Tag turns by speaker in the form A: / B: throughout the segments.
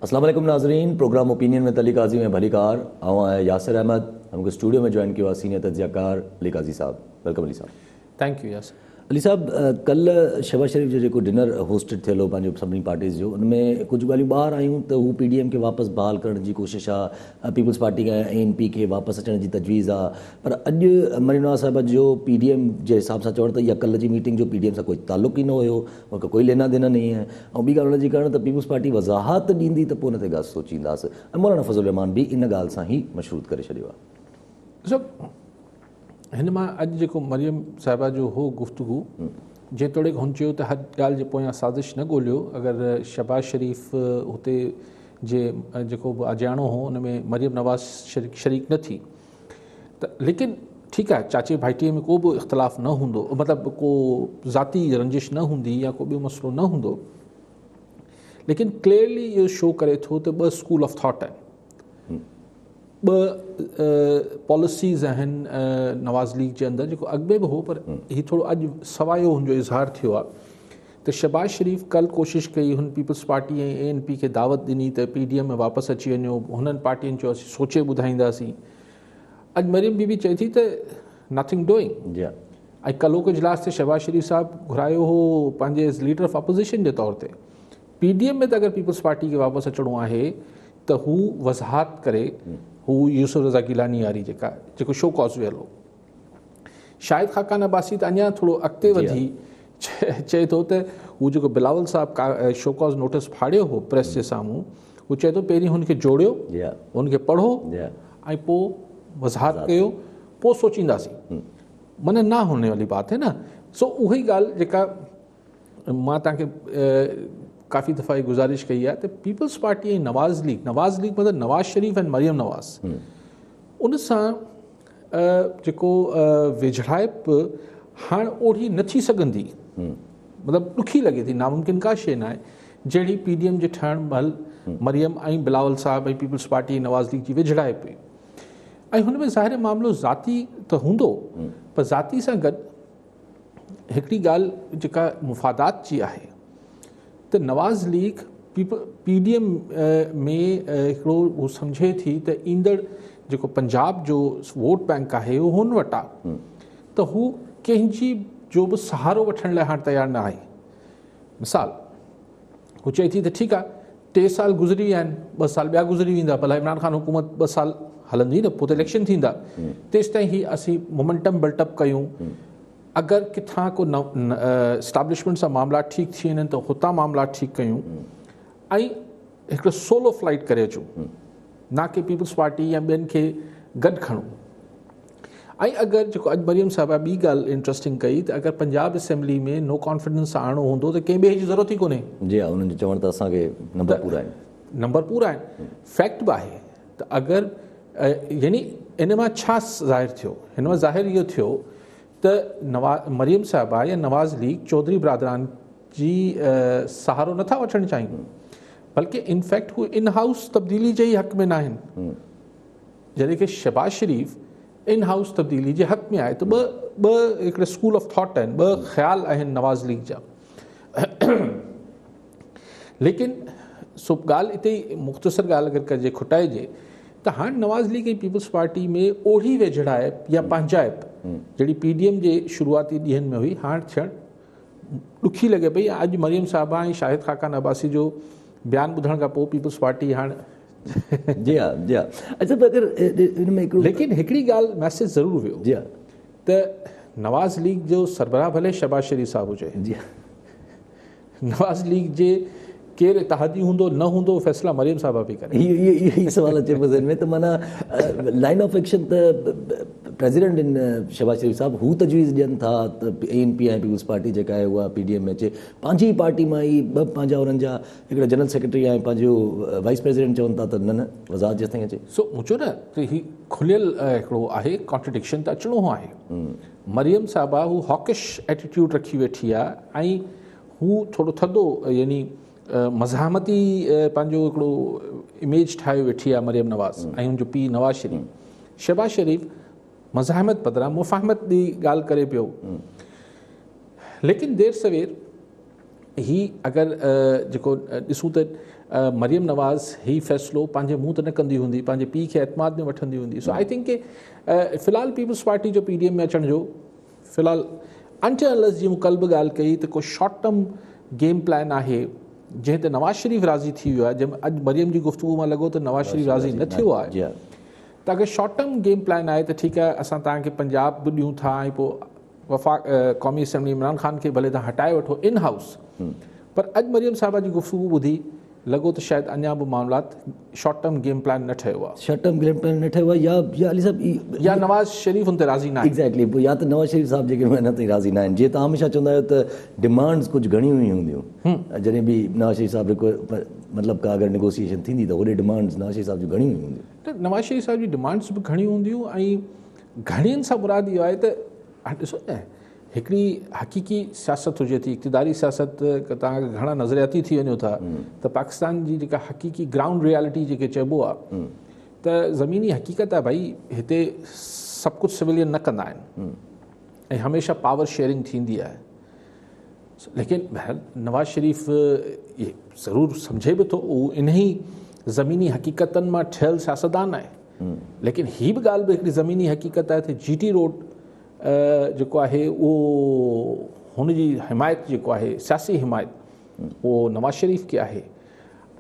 A: अस्सलाम वालेकुम नाज़रीन, प्रोग्राम ओपिनियन में अली काजी में भली कार आवां यासिर अहमद हमको स्टूडियो में ज्वाइन किया सीनियर तज्ज़ियाकार Ali Qazi Sahab. Welcome Ali Sahab.
B: Thank you Yasir.
A: Ali Sahab, कल शहबाज शरीफ जो जेको डिनर होस्टेड थियलो पंहिंजो सभिनी पार्टीज़ जो, उनमें कुझु ॻाल्हियूं ॿाहिरि आयूं त हू PDM खे वापसि बहाल करण जी कोशिशि आहे, पीपल्स पार्टी खां ANP खे वापसि अचण जी तजवीज़ आहे। पर अॼु मरीम नवाज़ साहिब जो PDM जे हिसाब सां चवण त इहा कल्ह जी मीटिंग जो PDM सां कोई ताल्लुक़ ई न हुयो, उनखे कोई लेना देना नहीं है। ऐं ॿी ॻाल्हि हुनजी करण त पीपल्स पार्टी वज़ाहत ॾींदी त पोइ हुन ते ॻाल्हि सोचींदासीं। ऐं मौलाना फज़ल रहमान बि इन ॻाल्हि सां ई मशरूत करे छॾियो आहे।
B: हिन मां अॼु जेको मरियम साहिबा जो हो गुफ़्तगू जेतोणीकि हुन चयो त हर ॻाल्हि जे पोयां साज़िश न ॻोल्हियो। अगरि शहबाज शरीफ़ हुते जे जेको बि अजाणो हो उन में मरियम नवाज़ शरीक न थी त, लेकिन ठीकु आहे, चाचे भाइटीअ में को बि इख़्तिलाफ़ न हूंदो, मतिलबु को ज़ाती रंजिश न हूंदी या को ॿियो मसइलो न हूंदो, लेकिन क्लियरली इहो शो करे थो त ॿ स्कूल ऑफ थॉट आहिनि, ॿ पॉलिसीज़ आहिनि नवाज़ लीग जे अंदरि, जेको अॻु में बि हो पर हीउ थोरो अॼु सवायो हुनजो इज़हार थियो आहे। त शहबाज शरीफ़ कल्ह कोशिशि कई, हुन पीपल्स पार्टी ऐं ANP खे दावत ॾिनी त PDM में वापसि अची वञो, हुननि पार्टियुनि चयो असीं सोचे ॿुधाईंदासीं। अॼु मरियम बीबी चए थी त नथिंग डूइंग। ऐं कल्ह को इजलास ते शहबाज शरीफ़ साहिबु घुरायो हो पंहिंजे लीडर ऑफ अपोज़िशन जे तौर ते। PDM में त अगरि पीपल्स पार्टी खे वापसि अचिणो आहे त हू वज़ाहत करे, हू यूसुफ रज़ा गिलानी वारी जेको शो कॉज़ वियल हो। शाहिद ख़ाक़ान अब्बासी त अञा थोरो अॻिते वधी चए थो त हू जेको बिलावल साहिबु शो कॉज़ नोटिस फाड़ियो हो प्रेस जे साम्हूं, हू चए थो पहिरीं हुनखे जोड़ियो, हुनखे पढ़ो ऐं पोइ वज़ाहत कयो, पोइ सोचींदासीं। माना ना होने वाली बात है ना। सो उहा ई ॻाल्हि जेका मां तव्हांखे काफ़ी दफ़ा ये गुज़ारिश कई है तो पीपल्स पार्टी ऐं नवाज़ लीग मतलब नवाज़ शरीफ एंड मरियम नवाज़, उन सां जेको विझड़ाइप हाणे ओढ़ी न थी सघंदी, मतिलबु ॾुखी लॻे थी, नामुमकिन का शइ न आहे जहिड़ी PDM जे ठहण महिल मरियम ऐं बिलावल साहिब ऐं पीपल्स पार्टी नवाज़ लीग जी विझड़ाइप हुई। ऐं हुन में ज़ाहिर मामिलो ज़ाती त हूंदो, पर ज़ाती सां गॾु हिकिड़ी ॻाल्हि जेका मुफ़ादात जी आहे त नवाज़ लीग PDM में हिकिड़ो हू सम्झे थी त ईंदड़ जेको पंजाब जो वोट बैंक आहे उहो हुन वटि आहे, त हू कंहिंजी जो बि सहारो वठण लाइ हाणे तयारु न आहे। मिसाल हू चए थी त ठीकु आहे, 3 साल गुज़री विया आहिनि, 2 साल ॿिया गुज़री वेंदा, भला इमरान ख़ान हुकूमत 2 साल हलंदी न, पोइ त इलेक्शन थींदा, तेसि ताईं ही असीं मोमेंटम बिल्टअप कयूं। अगरि किथां को एस्टाब्लिशमेंट सां मामला ठीकु थी वञनि त हुतां मामला ठीकु कयूं ऐं हिकिड़ो सोलो फ्लाइट करे अचूं, ना कि पीपल्स पार्टी या ॿियनि खे गॾु खणूं। ऐं अगरि जेको अॼु मरियम साहिबा ॿी ॻाल्हि इंट्रस्टिंग कई त अगरि पंजाब असेंबली में नो कॉन्फिडेंस सां आणो हूंदो त कंहिं ॿिए जी ज़रूरत ई कोन्हे।
A: जी हा, उन्हनि जो चवण त असांखे नंबर पूरा आहिनि, फैक्ट बि आहे। त अगरि यानी इन मां छा ज़ाहिर थियो, हिन मां ज़ाहिर इहो थियो त मरियम साहिबा या नवाज़ लीग चौधरी बिरादरान जी सहारो नथा वठणु चाहिनि, बल्कि इनफैक्ट हू इन हाउस तब्दीली जे ई हक़ में न आहिनि, जॾहिं कि शहबाज शरीफ़ इन हाउस तब्दीली जे हक़ में आहे। त ॿ हिकिड़े स्कूल ऑफ थॉट आहिनि, ॿ ख़्याल आहिनि नवाज़ लीग जा। लेकिन सो ॻाल्हि हिते ई मुख़्तसर ॻाल्हि अगरि कजे खुटाइजे त हाणे नवाज़ लीग ऐं पीपल्स पार्टी में ओढ़ी वेझड़ाइप या पंहिंजाइप जहिड़ी PDM जे शुरूआती ॾींहंनि में हुई, हाणे थियणु ॾुखी लॻे पई। अॼु मरियम साहिबा ऐं शाहिद ख़ाक़ान अब्बासी जो बयानु ॿुधण खां पोइ पीपल्स पार्टी हाणे जी हा जी हा। अच्छा,
B: लेकिन हिकिड़ी ॻाल्हि मैसेज ज़रूरु वियो
A: जी हा
B: त नवाज़ लीग जो सरबराह भले शहबाज शरीफ़ साहिबु हुजे,
A: जी
B: नवाज़ लीग जे केरु इतिहादी हूंदो न हूंदो फैसला मरियम साहिबा पई करे।
A: इहो सवाल अचे पियो ज़हन में त माना लाइन ऑफ एक्शन त प्रेसिडेंट इन शहबाज शरीफ़ साहिबु हू तजवीज़ ॾियनि था त ANP ऐं पीपल्स पार्टी जेका आहे उहा PDM में अचे, पंहिंजी पार्टी मां ई 2 पंहिंजा उन्हनि जा हिकिड़ा जनरल सेक्रेटरी ऐं पंहिंजो वाइस प्रेसिडेंट चवनि था त न वज़ाहत जेसिताईं अचे।
B: सो मुंहिंजो न त ही खुलियल हिकिड़ो आहे कॉन्ट्रडिक्शन त अचिणो आहे। मरियम साहिबा हू हॉकिश एटीट्यूड रखी वेठी आहे ऐं हू थोरो थधो यानी मज़ाहमती पंहिंजो हिकिड़ो इमेज ठाहे वेठी आहे मरियम नवाज़ ऐं हुनजो पीउ नवाज़ शरीफ़। शहबाज शरीफ़ मज़ाहमत बदिरां मुफ़ाहमत जी ॻाल्हि करे पियो, लेकिन देर सवेर ही अगर जेको ॾिसूं त
A: मरियम नवाज़ ही फ़ैसिलो पंहिंजे मुंहुं त न कंदी हूंदी, पंहिंजे पीउ खे एतमाद में वठंदी हूंदी। सो आई थिंक के फ़िलहाल पीपल्स पार्टी जो PDM में अचण जो फ़िलहाल अनटिल अनलेस जीअं मूं कल्ह बि ॻाल्हि कई त को शॉर्ट टर्म गेम प्लान आहे जंहिं ते नवाज़ शरीफ़ राज़ी थी वियो आहे। जंहिं अॼु मरियम जी गुफ़्तगू मां लॻो त नवाज़ शरीफ़ राज़ी न थियो आहे, त अगरि शॉर्ट टर्म गेम प्लान आहे त ठीकु आहे, असां तव्हांखे पंजाब बि ॾियूं था ऐं पोइ क़ौमी असम्बली इमरान ख़ान खे भले तव्हां हटाए वठो इन हाउस, पर अॼु मरियम साहिबा जी गुफ़्तगू ॿुधी लॻो त शायदि अञा बि मामलात शॉर्ट टर्म गेम प्लान न ठहियो आहे।
C: शॉर्ट टर्म गेम प्लान न ठहियो आहे या अली साहब
A: या नवाज़ शरीफ़ हुन ते राज़ी न आहे।
C: एग्ज़ैक्टली, या त नवाज़ शरीफ़ साहब जेके हिन ताईं राज़ी न आहिनि। जीअं तव्हां हमेशह चवंदा आहियो त डिमांड्स कुझु घणियूं ई हूंदियूं, जॾहिं बि नवाज़ शरीफ़ साहब मतिलबु का अगरि नेगोशिएशन थींदी त होॾे डिमांड्स नवाज़ शरीफ़ साहब जूं घणियूं ई हूंदियूं।
A: त नवाज़ शरीफ़ साहब जी डिमांड्स बि घणियूं हूंदियूं ऐं घणियुनि सां मुराद इहो आहे त हाणे ॾिसो न, हिकिड़ी हक़ीक़ी सियासत हुजे थी, इक़्तिदारी सियासत तव्हां घणा नज़रियाती थी वञो था त पाकिस्तान जी जेका हक़ीक़ी ग्राउंड रियलिटी जेके चइबो आहे त ज़मीनी हक़ीक़त आहे भई हिते सभु कुझु सिविलियन न कंदा आहिनि ऐं हमेशह पावर शेयरिंग थींदी आहे। लेकिन नवाज़ शरीफ़ ये ज़रूरु सम्झे बि थो, उहो इन ई ज़मीनी हक़ीक़तनि मां ठहियलु सियासतदान आहे। लेकिन हीअ बि ॻाल्हि बि हिकिड़ी ज़मीनी हक़ीक़त आहे त GT रोड जेको आहे उहो हुनजी हिमायत जेको आहे सियासी हिमायत उहो नवाज़ शरीफ़ खे आहे।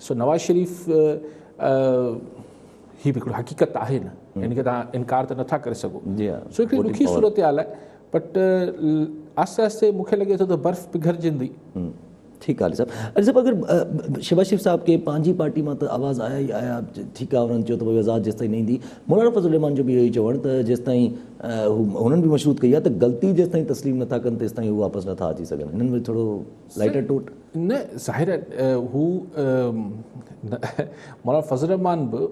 A: सो नवाज़ शरीफ़ ही बि हिकिड़ो हक़ीक़त आहे न, हिनखे तव्हां इनकार त नथा करे सघो। सो हिकिड़ी ॾुखी सूरत हाल आहे, बट आस्ते आस्ते मूंखे लॻे थो त बर्फ़ पिघरजंदी।
C: ठीकु आहे साहब। साहब अगरि शहबाज शरीफ़ साहब खे पंहिंजी पार्टी मां त आवाज़ आया ई आया, ठीकु आहे, उन्हनि चयो त भई आज़ाद जेसि ताईं न ईंदी। मौलाना फज़ल रहमान जो बि इहो ई चवणु त जेसि ताईं हुननि बि मशरूत कई आहे त ग़लती जेसि ताईं तस्लीम नथा कनि तेसि ताईं हू वापसि नथा अची सघनि। हिननि में थोरो लाइटर टोट
A: न ज़ाहिर आहे हू मौलाना फज़ल रहमान बि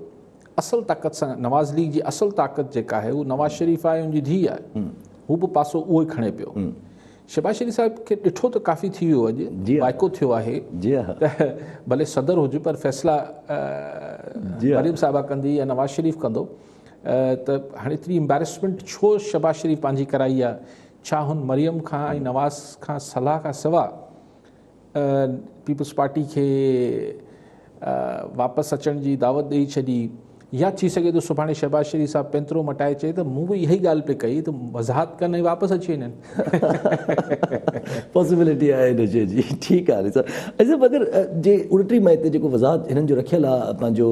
A: असल ताक़त सां, नवाज़ लीग जी असल ताक़त जेका आहे उहा नवाज़ शरीफ़ आहे, उनजी धीउ आहे, हू बि पासो उहो ई खणे पियो। शहबाज शरीफ़ साहिब खे ॾिठो त काफ़ी थी वियो, अॼु वाइको थियो आहे त भले सदर हुजे पर फ़ैसिला मरियम साहिबा कंदी या नवाज़ शरीफ़ कंदो, त हाणे एतिरी एम्बेरसमेंट छो शहबाज शरीफ़ पंहिंजी कराई आहे? छा हुन मरियम खां ऐं नवाज़ खां सलाह खां सवाइ पीपल्स पार्टी खे वापसि अचण जी दावत ॾेई छॾी, या थी सघे थो सुभाणे शहबाज शरीफ़ साहिब पेंतरो मटाए चए त मूं बि इहा ई ॻाल्हि पे कई त वज़ाहत कनि ऐं वापसि अची वञनि।
C: पॉसिबिलिटी आहे हिन शइ जी। ठीकु आहे सर। ऐं अगरि जे 29 मई ते जेको वज़ाहत हिननि जो रखियलु आहे, पंहिंजो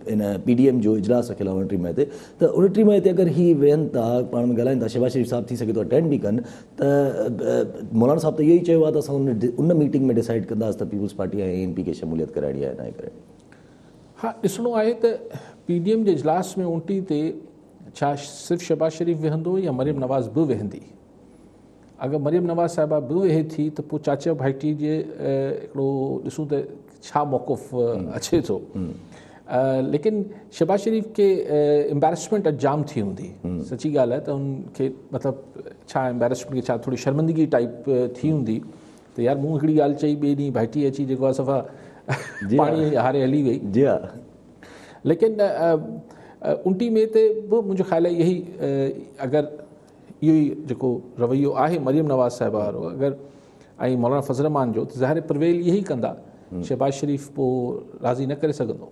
C: हिन PDM जो इजलास रखियलु आहे 29 मई ते, त 29 मई ते अगरि हीअ वेहनि था, पाण में ॻाल्हाइनि था, शहबाज शरीफ़ साहब थी सघे थो अटेंड बि कनि, त मौलाना साहब त इहो ई चयो आहे त असां उन मीटिंग में डिसाइड कंदासीं त पीपल्स पार्टी ऐं ANP खे शमूलियत कराइणी आहे न आहे कराइणी।
A: हाँ, ॾिसणो आहे त PDM जे इजलास में 29 ते छा सिर्फ़ु शहबाज शरीफ़ वेहंदो या मरियम नवाज़ बि वेहंदी। अगरि मरियम नवाज़ साहिबा बि वेहे थी त पोइ चाचा भाइटी जे हिकिड़ो ॾिसूं त छा मौक़ुफ़ अचे थो। लेकिन शहबाज शरीफ़ खे एम्बेरसमेंट जाम थी हूंदी, सची ॻाल्हि आहे त उनखे मतिलबु छा एम्बेरसमेंट खे छा थोरी शर्मिंदगी टाइप थी हूंदी त यार मूं हिकिड़ी ॻाल्हि चई, ॿिए ॾींहुं भाइटी अची जेको आहे सफ़ा पाणी हारे हली वई।
C: जी हा।
A: लेकिन 29 मई ते बि मुंहिंजो ख़्यालु आहे यही, अगरि इहो ई जेको रवैयो आहे मरियम नवाज़ साहिबा वारो अगरि ऐं मौलाना फज़ल रहमान जो, त ज़ाहिर प्रवेल इहे ई कंदा, शहबाज शरीफ़ पोइ राज़ी न करे सघंदो।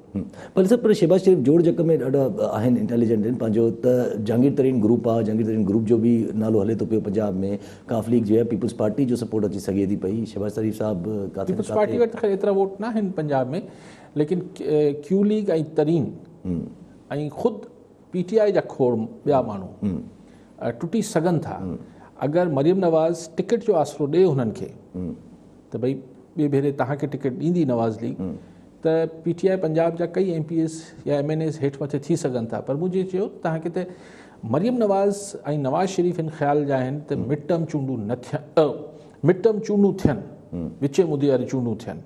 C: पर सर पर शहबाज शरीफ़ जोड़ जक में ॾाढा आहिनि, इंटेलिजेंट आहिनि। पंहिंजो त जहांगीर तरीन ग्रुप आहे, जहांगीर तरीन ग्रुप जो बि नालो हले थो पियो पंजाब में। काफ लीग जो आहे, पीपल्स पार्टी जो सपोर्ट अची सघे थी पई। शहबाज शरीफ़ साहब काथे
A: पीपल्स पार्टी वटि ख़ैर एतिरा वोट न आहिनि पंजाब में, लेकिन क्यू लीग ऐं तरीन ऐं ख़ुदि PTI जा खोड़ ॿिया माण्हू टुटी सघनि था। अगरि मरियम नवाज़ टिकट जो आसिरो ॾे हुननि खे त भई ॿिए भेरे तव्हांखे टिकट ॾींदी नवाज़ लीग, त PTI पंजाब जा कई MPs या MNAs हेठि मथे थी सघनि था। पर मुंहिंजे चयो तव्हांखे त मरियम नवाज़ ऐं नवाज़ शरीफ़ हिन ख़्याल जा आहिनि त मिड टर्म चूंडूं न थियनि, मिड टर्म चूंडूं थियनि, विचे मुदे वारी चूंडूं थियनि।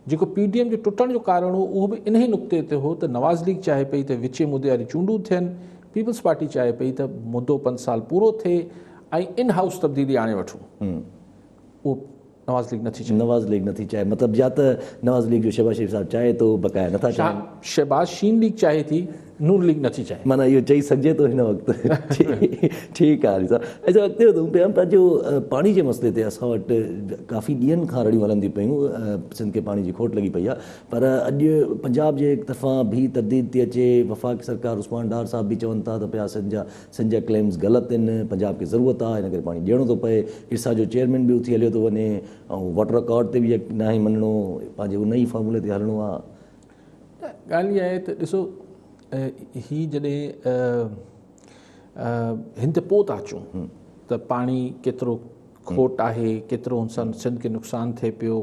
A: जेको PDM जो टुटण जो कारण हो उहो बि इन ई नुक़्ते ते हो त नवाज़ लीग चाहे पई त विचे मुदे वारी चूंडूं थियनि, पीपल्स पार्टी चाहे पई त मुदो 5 साल पूरो थिए ऐं इन हाउस तब्दीली आणे वठूं। उहो नवाज़ लीग नथी चाहे।
C: नवाज़ लीग नथी चाहे, मतिलबु या त नवाज़ लीग जो शहबाज शरीफ़ साहब चाहे तो बकाया नथा चाहे।
A: शहबाज शीन लीग चाहे थी,
B: नून लीग नथी चाहे।
C: माना इहो चई सघिजे थो हिन वक़्तु। ठीकु आहे असां अॻिते वधूं पिया। पंहिंजो पाणी जे मसइले ते असां वटि काफ़ी ॾींहंनि खां रड़ियूं हलंदियूं पियूं, सिंध खे पाणी जी खोट लॻी पई आहे, पर अॼु पंजाब जे हिक तरफ़ां बि तब्दील थी अचे। वफ़ाक़ी सरकार उस्मान डार साहब बि चवनि था त पिया सिंध जा क्लेम्स ग़लति आहिनि, पंजाब खे ज़रूरत आहे, हिन करे पाणी ॾियणो थो पए। इरसा जो चेयरमैन बि उथी हलियो थो वञे ऐं वाटर अकॉर्ड ते बि न आहे मञिणो, पंहिंजे उन ई फॉर्मूले ते हलणो आहे।
B: ॻाल्हि इहा आहे त ॾिसो, ही जॾहिं हिन ते पोइ था अचूं त पाणी केतिरो खोट आहे, केतिरो हुन सां सिंध खे नुक़सानु थिए पियो,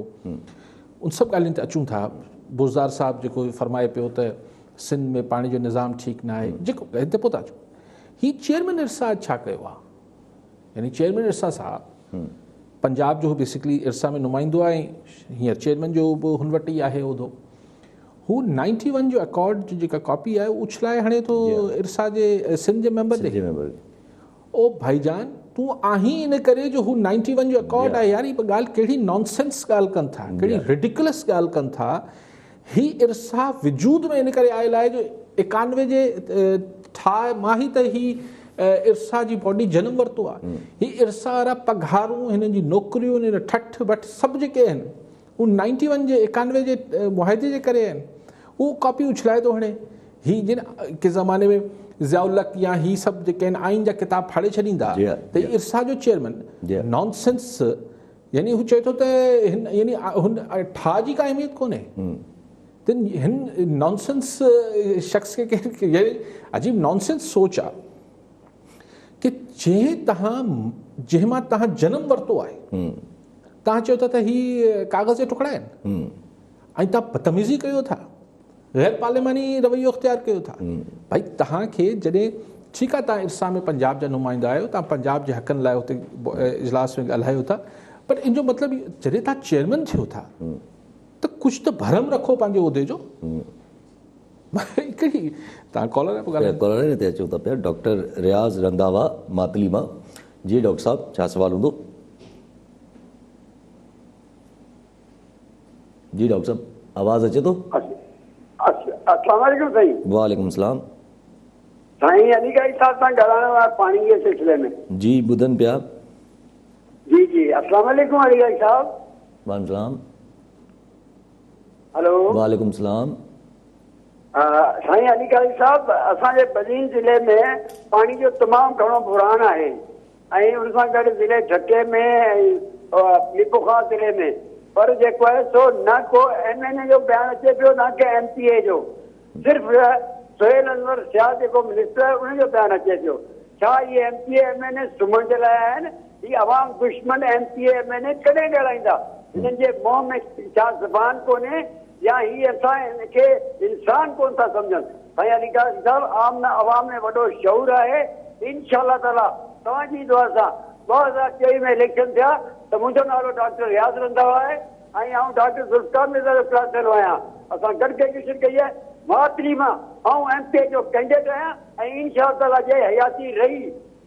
B: उन सभु ॻाल्हियुनि ते अचूं था। बुज़दार साहब जेको फरमाए पियो त सिंध में पाणी जो निज़ाम ठीकु न आहे, जेको हिन ते पोइ था अचूं। ही चेयरमैन इरसा छा कयो आहे? यानी चेयरमैन इरसा साहब पंजाब जो बेसिकली इरसा में नुमाइंदो आहे, हींअर चेयरमैन जो बि हुन वटि ई आहे उहिदो। हू 91 जो अकॉर्ड जी जेका कॉपी आहे उहो उछलाए हणे थो इरसा जे सिंध जे मेंबर ॾे। ओ भाईजान, तूं आहीं इन करे जो हू 91 जो अकॉर्ड आहे। यार, हीअ ॻाल्हि कहिड़ी नॉनसेंस ॻाल्हि कनि था, कहिड़ी रिडिकुलस ॻाल्हि कनि था। ही इरसा वजूद में इन करे आयल आहे जो 91 जे ठाह मां ई त ही इरसा जी बॉडी जनम वरितो आहे। ही इरसा वारा पघारूं, हिननि जी नौकरियूं, हिन ठठ वठ सभु जेके आहिनि हू 91 जे 91 जे मुआहिदे जे करे आहिनि। उहो कॉपी उछलाए थो हणे। ही जिन के ज़माने में ज़ियाउलक या ही सभु जेके आहिनि आइन जा किताब फाड़े छॾींदा त इरसा जो चेयरमैन नॉनसेंस, यानी हू चए थो त हिन यानी हुन ठाह जी का अहमियत कोन्हे। त हिन नॉनसेंस शख़्स खे अजीब नॉनसेंस सोच आहे कि जंहिं मां तव्हां जनम वरितो आहे, तव्हां चओ था त ही कागज़ जा टुकड़ा आहिनि ऐं तव्हां बदतमीज़ी कयो था, गैर पार्लिमानी रवैयो इख़्तियार कयो था। भाई तव्हांखे जॾहिं ठीकु आहे तव्हां इरसा में पंजाब जा नुमाइंदा आहियो, तव्हां पंजाब जे हक़नि लाइ हुते इजलास में ॻाल्हायो था, पर इन जो मतिलबु जॾहिं तव्हां चेयरमैन थियो था त कुझु त भरम रखो पंहिंजे उहिदे जो। हिकिड़ी तव्हां
C: कॉलर ते अचो था पिया। डॉक्टर रियाज़ रंधावा मातली मां। जी डॉक्टर साहब, छा सवाल हूंदो? जी डॉक्टर साहब, आवाज़ अचे थो?
D: अस्सलाम वालेकुम साईं।
C: वालेकुम सलाम
D: साईं। अलीगढ़ साहब सां ॻाल्हाइणो आहे पाणी जे सिलसिले में।
C: जी ॿुधनि पिया।
D: जी जी, अस्सलाम वालेकुम अलीगढ़ साहब।
C: वालेकुम सलाम।
D: हेलो।
C: वालेकुम सलाम।
D: साईं अलीगढ़ साहब, असांजे बदीन ज़िले में पाणी जो तमामु घणो बुरहान आहे ऐं उन सां गॾु ज़िले ढके में ऐं मीरपुखा ज़िले में, पर जेको आहे सो न को MNA जो बयानु अचे पियो, न के MPA जो। सिर्फ़ु सोहेल अनवर शाह जेको मिनिस्टर आहे उनजो बयानु अचे पियो। छा इहे MPA MNA सुम्हण जे लाइ आहिनि? ही अवाम दुश्मन MPA MNA कॾहिं ॻाल्हाईंदा? हिननि जे मुंहं में छा ज़बान कोन्हे या ही असां हिनखे इंसान कोन था सम्झनि? साईं अलीगढ़ साहब, अवाम में वॾो शऊर आहे। इंशाअल्लाह ताला तव्हांजी दुआ सां 2023 में इलेक्शन थिया त मुंहिंजो नालो डॉक्टर रियाज़ रंधावा आहे ऐं आउं डॉक्टर ज़ुल्फ़िकार मिर्ज़ा जो क्लास फेलो आहियां। असां गॾु ग्रेजुएशन कई आहे मातली मां। आउं MPA जो कैंडिडेट आहियां ऐं इंशाअल्लाह ताला जे हयाती रही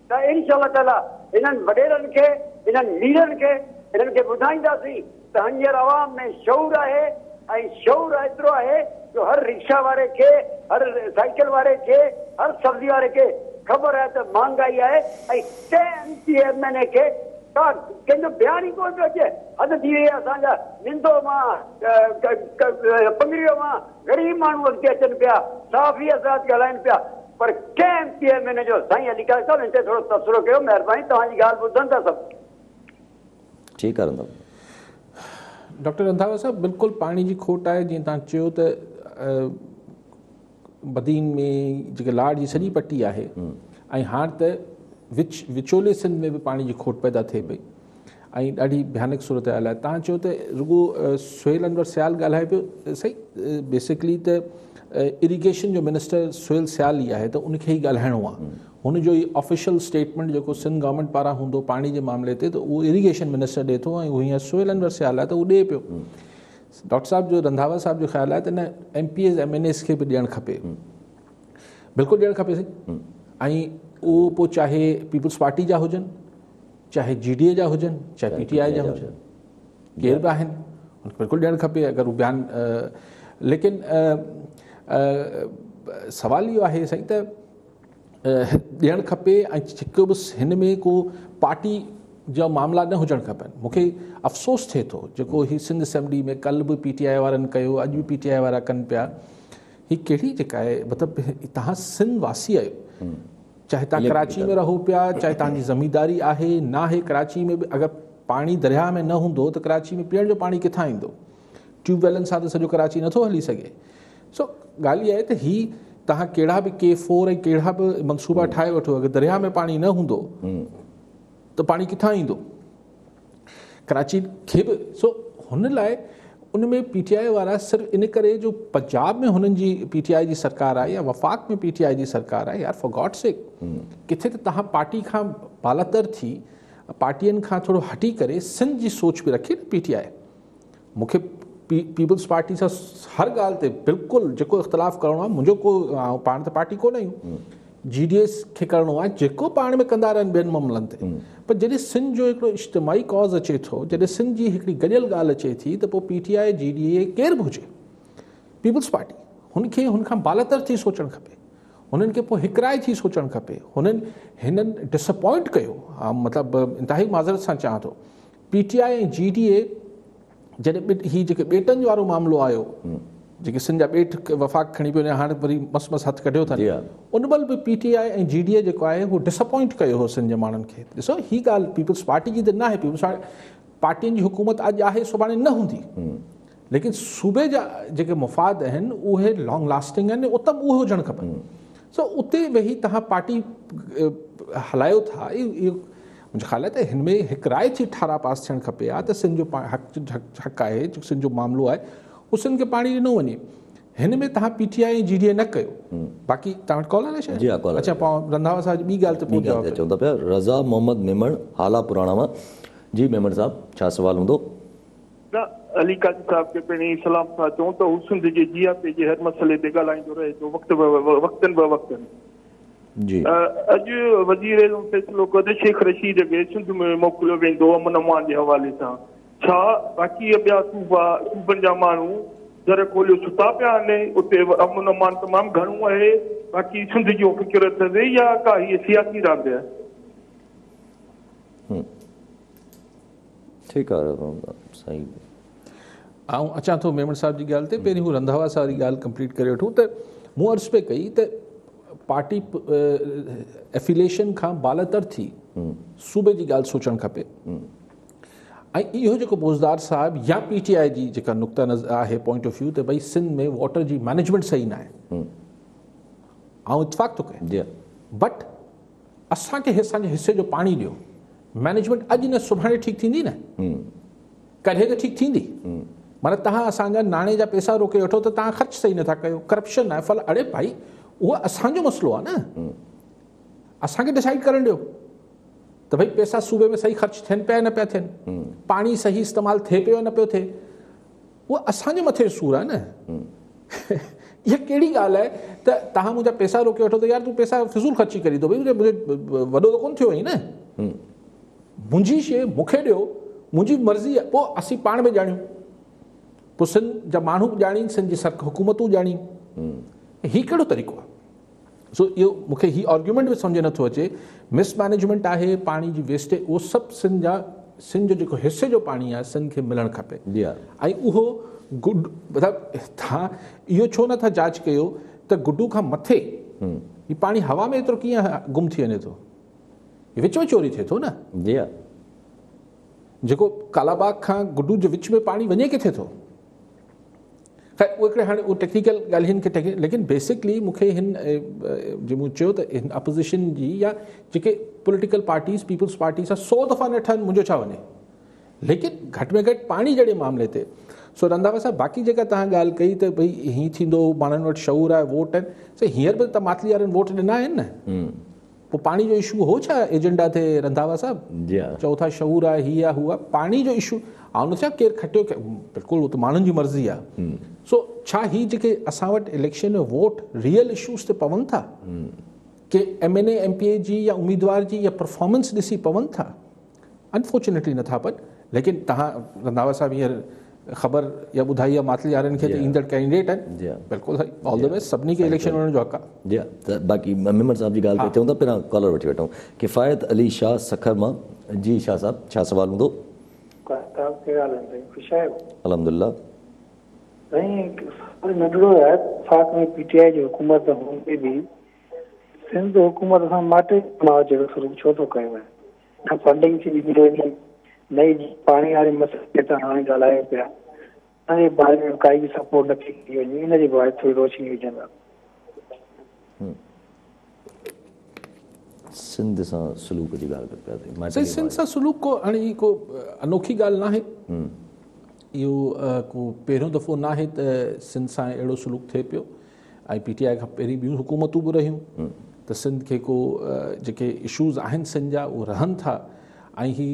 D: त इंशाअल्लाह ताला हिननि वॾेरनि खे, हिननि लीडरनि खे हिननि खे ॿुधाईंदासीं त हींअर अवाम में शऊर आहे ऐं शऊर एतिरो आहे जो हर रिक्शा वारे खे, हर साइकिल वारे खे, हर सब्जी वारे खे ख़बर आहे त महांगाई आहे ऐं कंहिं MPA MNA खे कंहिंजो बयान ई कोन पियो अचे। हद थी वई आहे असांजा निंदो मां, पंगड़ीअ मां ग़रीब माण्हू अॻिते अचनि पिया, साफ़ी हज़रात ॻाल्हाइनि पिया, पर कंहिं MPA MNA जो। साईं अलीगढ़ साहब, हिन ते थोरो तबसरो कयो महिरबानी, तव्हांजी ॻाल्हि ॿुधनि था सभु।
C: ठीकु आहे
B: डॉक्टर रंधावा साहब, बिल्कुलु पाणी जी खोट आहे। जीअं तव्हां चयो त बदीन में जेके लाड़ जी सॼी पट्टी आहे ऐं हाणे त विचोले सिंध में बि पाणी जी खोट पैदा थिए पई ऐं ॾाढी भयानक सूरत हाल आहे। तव्हां चयो त रुगो सोहेल अनवर सियाल ॻाल्हाए पियो, सही बेसिकली त इरीगेशन जो मिनिस्टर सोहेल सियाल ई आहे, त उनखे ई ॻाल्हाइणो आहे। हुनजो ई ऑफिशियल स्टेटमेंट जेको सिंध गवर्नमेंट पारां हूंदो पाणी जे मामले ते, त उहो इरीगेशन मिनिस्टर ॾिए थो ऐं उहो हींअर सोहेल अनवर सियाल आहे त उहो ॾिए पियो। डॉक्टर साहब जो रंधावा साहब जो ख़्यालु आहे त न MPAs MNAs खे बि ॾियणु खपे, बिल्कुलु ॾियणु खपे साईं। ऐं उहो पोइ चाहे पीपल्स पार्टी जा हुजनि, चाहे GDA जा हुजनि, चाहे PTI जा हुजनि, केर बि आहिनि, बिल्कुलु ॾियणु खपे अगरि हू बयानु। लेकिन सवाल इहो आहे साईं त ॾियणु खपे ऐं जेको बि हिन में को पार्टी जा मामला न हुजणु खपनि। मूंखे अफ़सोस थिए थो जेको ही सिंध असेंबली में कल्ह बि PTI वारनि कयो, अॼु बि PTI वारा कनि पिया। ही कहिड़ी जेका आहे मतिलबु तव्हां सिंध वासी आहियो, चाहे तव्हां कराची में रहो पिया, चाहे तव्हांजी ज़मींदारी आहे न आहे, कराची में बि अगरि पाणी दरिया में न हूंदो त कराची में पीअण जो पाणी किथां ईंदो? ट्यूबवेलनि सां त सॼो कराची नथो हली सघे। सो ॻाल्हि इहा आहे त ही तव्हां कहिड़ा बि K4 ऐं कहिड़ा बि मनसूबा ठाहे वठो, अगरि दरिया में पाणी न हूंदो त पाणी किथां ईंदो कराची खे बि? सो हुन लाइ उन में PTI वारा सिर्फ़ु इन करे जो पंजाब में हुननि जी PTI जी सरकार आहे या वफ़ाक़ में PTI जी सरकार आहे, यार फॉर गॉड सेक किथे त तव्हां पार्टी खां बालातर थी, पार्टियुनि खां थोरो हटी करे सिंध जी सोच बि रखे न PTI। मूंखे पीपल्स पार्टी सां हर ॻाल्हि ते बिल्कुलु जेको इख़्तिलाफ़ु करिणो आहे, मुंहिंजो को पाण त पार्टी कोन आहियूं, GDS खे करिणो आहे जेको पाण में कंदा रहनि ॿियनि मामलनि ते, पर जॾहिं सिंध जो हिकिड़ो इज्तिमाही कॉज़ अचे थो, जॾहिं सिंध जी हिकिड़ी गॾियल ॻाल्हि अचे थी त पोइ PTI GDA केरु बि हुजे, पीपल्स पार्टी हुनखे हुन खां बालातर थी सोचणु खपे, हुननि खे पोइ हिकराए थी सोचणु खपे। हिननि डिसअपॉइंट कयो, मतिलबु इंतिहाई माज़रत सां चवां थो, PTI ऐं GDA जॾहिं ही जेके ॿेटनि जो वारो मामिलो आयो, जेके सिंध जा ॿेट वफ़ाक़ खणी पियो, हाणे वरी मस्त हथु कढियो अथनि, उन महिल बि PTI ऐं GDA जेको आहे उहो डिसअपॉइंट कयो हो सिंध जे माण्हुनि खे। ॾिसो ही ॻाल्हि पीपल्स पार्टी जी त न आहे, पीपल्स पार्टियुनि जी हुकूमत अॼु आहे सुभाणे न हूंदी, लेकिन सूबे जा जेके मुफ़ाद आहिनि उहे लॉन्ग लास्टिंग आहिनि, उतम उहे हुजणु खपनि। सो उते वेही तव्हां पार्टी हलायो था, इहो मुंहिंजे ख़्याल आहे त हिन में हिकु राय थी ठारा पास थियणु खपे आहे त सिंध जो हक़ आहे, सिंध जो मामिलो आहे, उहो सिंध खे पाणी ॾिनो वञे। हिन में तव्हां PTI ऐं GDA न कयो। बाक़ी तव्हां वटि कॉल आहे छा?
C: जी हा, कॉल।
B: अच्छा, पोइ रंधावा साहिब ॿी ॻाल्हि ते पोइ
C: चवंदा पिया रज़ा मोहम्मद मेमण हाला पुराणा मां। जी मेमण साहब, छा सवाल हूंदो?
E: अली काजी साहब खे पहिरीं सलाम था चऊं त हू सिंध जे GRP जे हर मसइले ते ॻाल्हाईंदो रहे थो वक़्तनि ब वक़्तनि।
C: जी
E: अॼु वज़ीर फ़ैसिलो कयो शेख रशीद खे सिंध में मोकिलियो वेंदो अमन अमान जे हवाले सां। छा बाक़ी ॿिया सूबनि जा माण्हू दर खोलियो छुटा पिया आहिनि? उते अमन अमान तमामु घणो आहे, बाक़ी सिंध जो फ़िक्र अथसि या का हीअ सियासी रांदि आहे?
C: ठीकु आहे, सही।
B: ऐं अचां थो मेमण साहिब जी ॻाल्हि ते, पहिरीं हू रंधावा सां वारी ॻाल्हि कंप्लीट करे वठूं त मूं अर्ज़ु पे कई त पार्टी एफिलेशन खां बालातर थी सूबे जी ॻाल्हि सोचणु खपे। ऐं इहो जेको बोज़दार साहिब या PTI जी जेका नुक़्ता नज़र आहे पॉइंट ऑफ व्यू त भई सिंध में वाटर जी मैनेजमेंट सही न आहे, ऐं इतफ़ाक़ थो कयां, बट असांखे असांजे हिसे जो पाणी ॾियो। मैनेजमेंट अॼु न सुभाणे ठीकु थींदी न, कॾहिं त ठीकु थींदी। माना तव्हां असांजा नाणे जा पैसा रोके वठो त तव्हां ख़र्चु सही नथा कयो, करप्शन आहे, फल। अड़े भाई उहो असांजो मसइलो आहे न, असांखे डिसाइड करणु ॾियो त भई पैसा सूबे में सही ख़र्चु थियनि पिया न पिया थियनि, पाणी सही इस्तेमालु थिए पियो न पियो थिए, उहो असांजे मथे सूरु आहे न। इहा कहिड़ी ॻाल्हि आहे त तव्हां मुंहिंजा पैसा रोके वठो त यार तूं पैसा फिज़ूल ख़र्ची करी थो, भई मुंहिंजे वॾो त कोन्ह थियो हुई न, मुंहिंजी शइ मूंखे ॾियो, मुंहिंजी मर्ज़ी आहे। पोइ असीं पाण में ॼाणियूं, पोइ सिंध जा माण्हू बि ॼाणीनि, सिंध जी हुकूमतूं ॼाणीनि। हीउ कहिड़ो तरीक़ो आहे? सो इहो मूंखे हीउ आर्ग्यूमेंट बि सम्झ नथो अचे। मिसमैनेजमेंट आहे, पाणी जी वेस्टेज, उहो सभु सिंध जो जेको हिसे जो पाणी आहे सिंध खे मिलणु खपे। ऐं उहो मतिलबु तव्हां इहो छो नथा जांच कयो त गुडू खां मथे हीउ पाणी हवा में एतिरो कीअं गुम थी वञे थो? विच में चोरी थिए थो न। जेको कालाबाग खां गुडू जे विच में पाणी वञे किथे थो? ख़ैर उहे हिकिड़े हाणे उहो टेक्निकल ॻाल्हियुनि खे लेकिन बेसिकली मूंखे हिन जे मूं चयो त हिन अपोज़िशन जी या जेके पॉलिटिकल पार्टीज़ पीपल्स पार्टी सां 100 दफ़ा न ठहनि, मुंहिंजो छा वञे, लेकिन घटि में घटि पाणी जहिड़े मामले ते। सो रंधावा साहिब, बाक़ी जेका तव्हां ॻाल्हि कई त भई हीअं थींदो, माण्हुनि वटि शऊर आहे, वोट आहिनि, सो हींअर बि त मातली वारनि वोट ॾिना आहिनि न। पोइ पाणी जो इशू हो छा एजेंडा थे रंधावा साहिब? चओ था शऊर आहे, हीअ आहे, हू आहे, पाणी जो इशू ऐं न छा केरु खटियो, बिल्कुलु उहो त माण्हुनि जी मर्ज़ी आहे। सो छा ही जेके असां वटि इलेक्शन में वोट रियल इशूज़ ते पवनि था कि MNA MPA जी या उम्मीदवार जी या परफॉर्मेंस ॾिसी पवनि था? अनफॉर्चुनेटली नथा पवनि। लेकिन तव्हां रंधावा साहिब हींअर ख़बर या ॿुधाई आहे मातली वारनि खे त ईंदड़ कैंडिडेट
C: जी
B: आहिनि। बिल्कुलु साईं, ऑल द बेस्ट, सभिनी खे इलेक्शन वञण जो हक़ आहे।
C: जी त बाक़ी मेंबर साहब जी ॻाल्हि ते चऊं था, पहिरां कॉलर वठी वठूं। किफ़ायत अली शाह सखर मां। जी शाह साहब, छा सवाल हूंदो? अल्हम्दुलिल्लाह।
F: साईं नंढड़ो आहे, साथ में पीटीआई जी हुकूमत हूंदी बि सिंध हुकूमत सां माटे चुनाव जो शुरू छो थो कयो आहे? न फंडिंग थी मिले, नई पाणी वारे मसइले ते हाणे ॻाल्हायो पिया, हिन जे बारे में काई बि सपोर्ट नथी कई वञे, हिन जे बारे थोरी रोशनी विझंदा।
C: सिंध सां सलूक जी ॻाल्हि पिया थिए।
B: साईं सिंध सां सलूक को हाणे ही को अनोखी ॻाल्हि न आहे, इहो को पहिरियों दफ़ो न आहे त सिंध सां अहिड़ो सलूक थिए पियो। ऐं पीटीआई खां पहिरीं ॿियूं हुकूमतूं बि रहियूं त सिंध खे को जेके इशूज़ आहिनि सिंध जा उहे रहनि था, ऐं ही